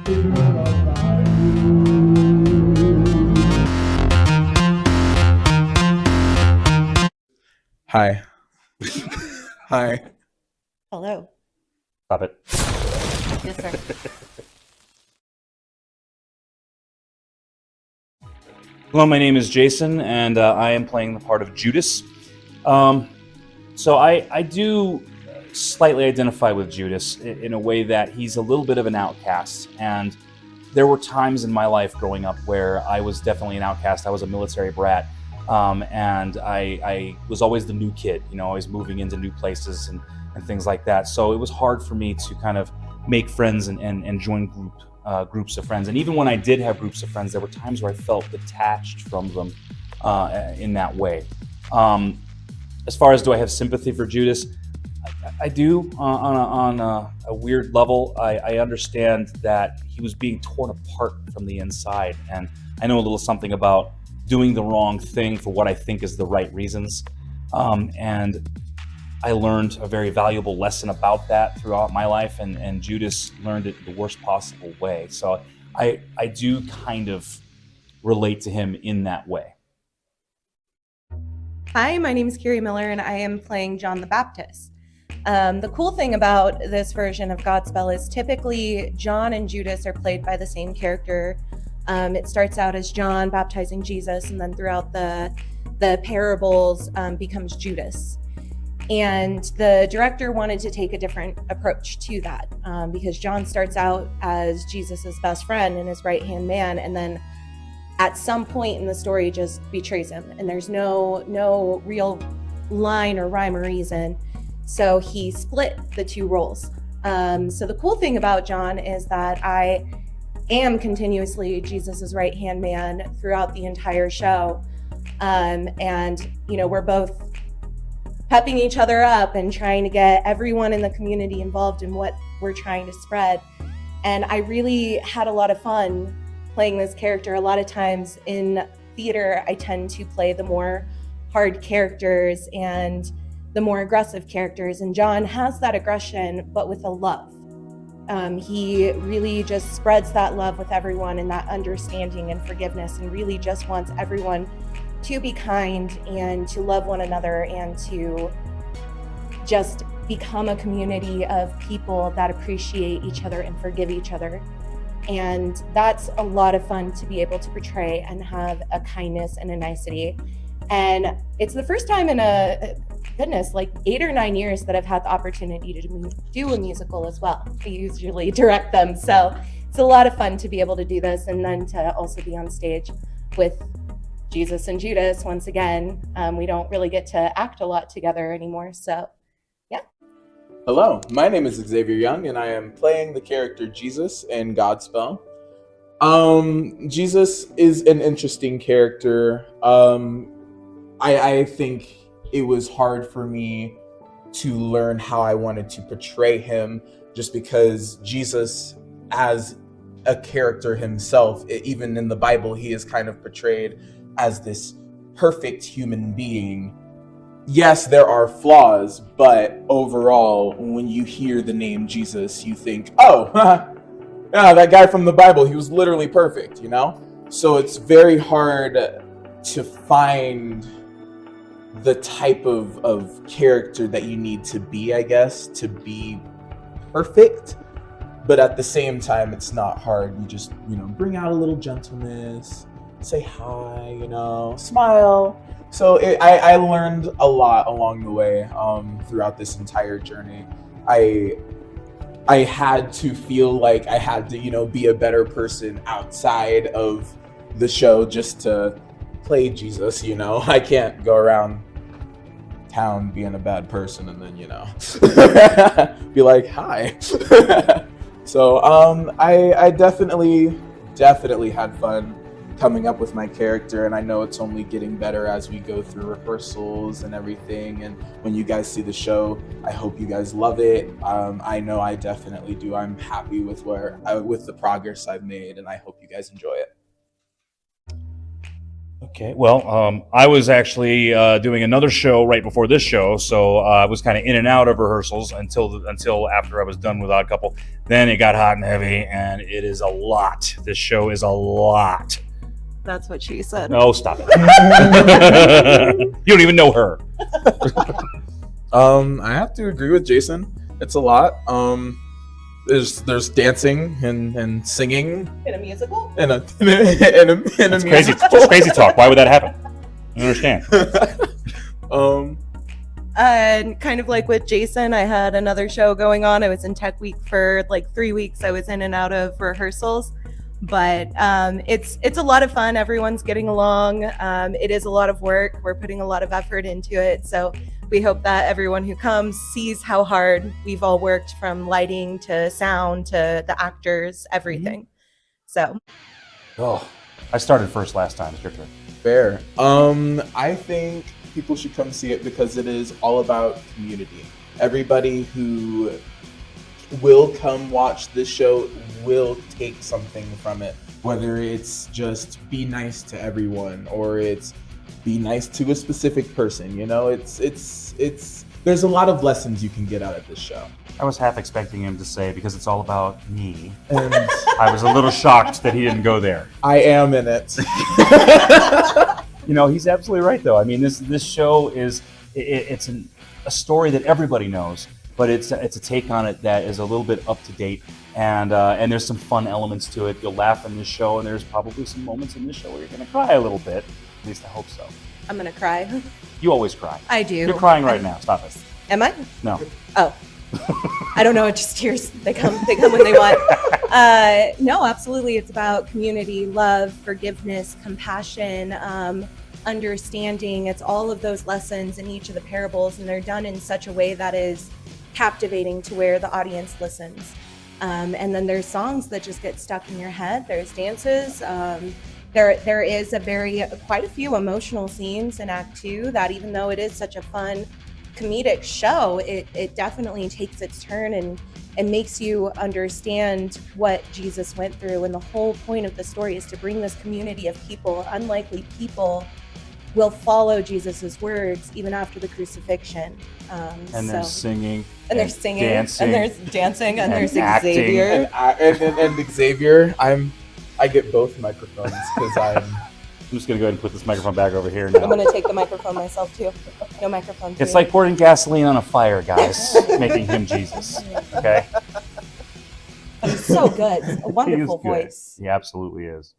Hi. Hi. Hello. Stop it. Yes, sir. Hello, my name is Jason, and I am playing the part of Judas. So I do slightly identify with Judas in a way that he's a little bit of an outcast. And there were times in my life growing up where I was definitely an outcast. I was a military brat, and I was always the new kid, always moving into new places and things like that. So it was hard for me to kind of make friends and join groups of friends. And even when I did have groups of friends, there were times where I felt detached from them in that way. As far as do I have sympathy for Judas, I do on a weird level. I understand that he was being torn apart from the inside, and I know a little something about doing the wrong thing for what I think is the right reasons. And I learned a very valuable lesson about that throughout my life, and Judas learned it the worst possible way. So I do kind of relate to him in that way. Hi, my name is Kiri Miller, and I am playing John the Baptist. The cool thing about this version of Godspell is typically John and Judas are played by the same character. It starts out as John baptizing Jesus, and then throughout the parables becomes Judas. And the director wanted to take a different approach to that because John starts out as Jesus's best friend and his right-hand man, and then at some point in the story just betrays him, and there's no real line or rhyme or reason. So he split the two roles. So the cool thing about John is that I am continuously Jesus's right-hand man throughout the entire show. And we're both pepping each other up and trying to get everyone in the community involved in what we're trying to spread. And I really had a lot of fun playing this character. A lot of times in theater, I tend to play the more hard characters and the more aggressive characters. And John has that aggression, but with a love. He really just spreads that love with everyone and that understanding and forgiveness, and really just wants everyone to be kind and to love one another and to just become a community of people that appreciate each other and forgive each other. And that's a lot of fun to be able to portray and have a kindness and a nicety. And it's the first time in like 8 or 9 years that I've had the opportunity to do a musical as well. I usually direct them. So it's a lot of fun to be able to do this, and then to also be on stage with Jesus and Judas once again. We don't really get to act a lot together anymore. So yeah. Hello, my name is Xavier Young, and I am playing the character Jesus in Godspell. Jesus is an interesting character. I think it was hard for me to learn how I wanted to portray him, just because Jesus, as a character himself, even in the Bible, he is kind of portrayed as this perfect human being. Yes, there are flaws, but overall, when you hear the name Jesus, you think, oh, yeah, that guy from the Bible, he was literally perfect, So it's very hard to find the type of character that you need to be, I guess, to be perfect. But at the same time, it's not hard. You just, bring out a little gentleness, say hi, smile. So I learned a lot along the way throughout this entire journey. I had to feel like I had to, be a better person outside of the show just to play Jesus, I can't go around town being a bad person and then, be like, hi. So I definitely had fun coming up with my character, and I know it's only getting better as we go through rehearsals and everything. And when you guys see the show, I hope you guys love it. I know I definitely do. I'm happy with with the progress I've made, and I hope you guys enjoy it. Okay, well, I was actually doing another show right before this show, so I was kind of in and out of rehearsals until after I was done with Odd Couple. Then it got hot and heavy, and it is a lot. This show is a lot. That's what she said. No, stop it. You don't even know her. I have to agree with Jason. It's a lot. There's dancing and singing In a musical? in a musical. Crazy, just crazy talk. Why would that happen? I don't understand. And kind of like with Jason, I had another show going on. I was in Tech Week for like 3 weeks. I was in and out of rehearsals, but it's a lot of fun. Everyone's getting along. It is a lot of work. We're putting a lot of effort into it. So we hope that everyone who comes sees how hard we've all worked, from lighting to sound to the actors, everything. So. Oh, I started first last time. It's your turn. Fair. I think people should come see it because it is all about community. Everybody who will come watch this show will take something from it, whether it's just be nice to everyone or it's be nice to a specific person. You know, it's there's a lot of lessons you can get out of this show. I was half expecting him to say, because it's all about me. And I was a little shocked that he didn't go there. I am in it. You know, he's absolutely right, though. I mean, this show is it's a story that everybody knows, but it's a take on it that is a little bit up to date, and there's some fun elements to it. You'll laugh in this show, and there's probably some moments in this show where you're going to cry a little bit. At least I hope so. I'm gonna cry. You always cry. I do. You're crying right now. Stop it. Am I? No. Oh. I don't know. It's just tears. They come when they want. No, absolutely. It's about community, love, forgiveness, compassion, understanding. It's all of those lessons in each of the parables, and they're done in such a way that is captivating to where the audience listens. And then there's songs that just get stuck in your head. There's dances. There is quite a few emotional scenes in Act 2 that, even though it is such a fun comedic show, it definitely takes its turn and makes you understand what Jesus went through. And the whole point of the story is to bring this community of people, unlikely people, will follow Jesus's words even after the crucifixion. And there's singing. And there's singing. Dancing. And there's dancing. And there's acting. Xavier. And Xavier, I get both microphones because I'm just going to go ahead and put this microphone back over here now. I'm going to take the microphone myself, too. No microphone for It's you. like pouring gasoline on a fire, guys, making him Jesus. Okay? But he's so good. A wonderful He is good. voice. He absolutely is.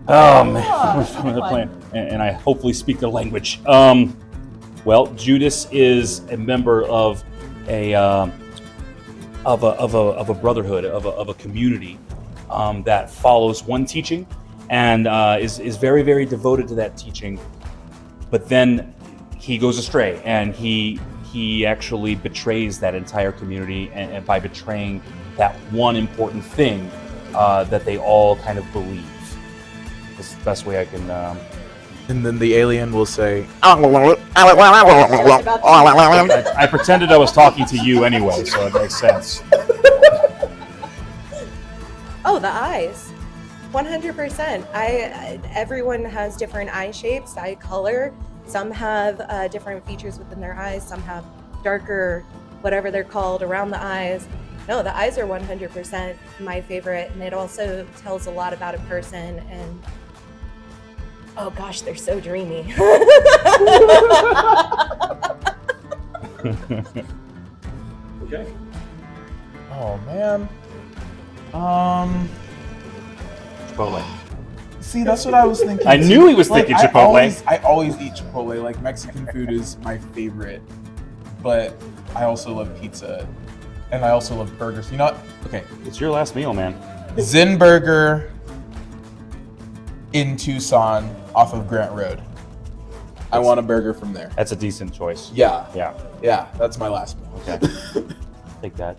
Oh, man. And I hopefully speak their language. Well, Judas is a member of a brotherhood, of a community that follows one teaching and is very, very devoted to that teaching. But then he goes astray, and he actually betrays that entire community, and by betraying that one important thing that they all kind of believe. That's the best way I can. And then the alien will say, I pretended I was talking to you anyway, so it makes sense. Oh, the eyes. 100%. Everyone has different eye shapes, eye color. Some have different features within their eyes. Some have darker, whatever they're called, around the eyes. No, the eyes are 100% my favorite, and it also tells a lot about a person. And oh gosh, they're so dreamy. Okay. "Oh man, Chipotle. see, that's what I was thinking." I knew he was thinking Chipotle. I always eat Chipotle. Like, Mexican food is my favorite, but I also love pizza, and I also love burgers. You know what? Okay, It's your last meal, man. Zen Burger in Tucson off of Grant Road. I want a burger from there. That's a decent choice. Yeah, Yeah. yeah, that's my last meal. Okay. Take that.